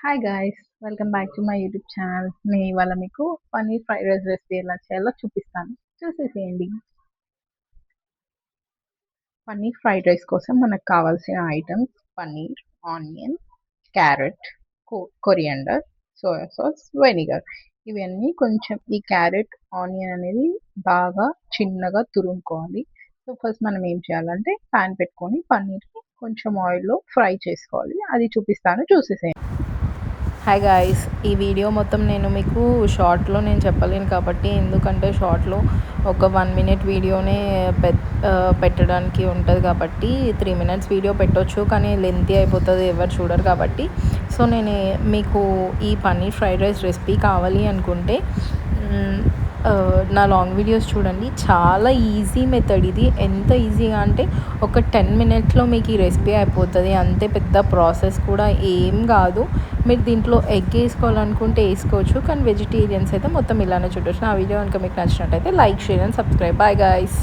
Hi guys, welcome back to my YouTube channel. నేను ఇవాళ మీకు పన్నీర్ ఫ్రైడ్ రైస్ రెసిపీ ఎలా చేయాలో చూపిస్తాను. చూసేసేయండి. పన్నీర్ ఫ్రైడ్ రైస్ కోసం మనకు కావాల్సిన items paneer, onion, carrot, coriander, soya sauce, vinegar. ఇవన్నీ కొంచెం ఈ క్యారెట్, ఆనియన్ అనేది బాగా చిన్నగా తురుముకోవాలి. సో ఫస్ట్ మనం ఏం చేయాలంటే ప్యాన్ పెట్టుకొని పన్నీర్ని కొంచెం ఆయిల్లో ఫ్రై చేసుకోవాలి. అది చూపిస్తాను, చూసేసేయండి. హాయ్ గాయ్స్, ఈ వీడియో మొత్తం మీకు షార్ట్లో చెప్పలేను కాబట్టి, ఎందుకంటే షార్ట్లో ఒక 1 మినిట్ వీడియోనే పెట్టడానికి ఉంటుంది కాబట్టి 3 మినిట్స్ వీడియో పెట్టొచ్చు, కానీ లెంతీ అయిపోతుంది, ఎవరు చూడరు కాబట్టి. సో నేను మీకు ఈ పన్నీర్ ఫ్రైడ్ రైస్ రెసిపీ కావాలి అనుకుంటే నా లాంగ్ వీడియోస్ చూడండి. చాలా ఈజీ మెథడ్ ఇది. ఎంత ఈజీగా అంటే ఒక 10 మినిట్స్లో మీకు ఈ రెసిపీ అయిపోతుంది. అంతే, పెద్ద ప్రాసెస్ కూడా ఏం కాదు. మీరు దీంట్లో ఎగ్ వేసుకోవాలనుకుంటే వేసుకోవచ్చు, కానీ వెజిటేరియన్స్ అయితే మొత్తం ఇలానే చూడవచ్చు. నా వీడియో కనుక మీకు నచ్చినట్టయితే like, share and subscribe. Bye guys.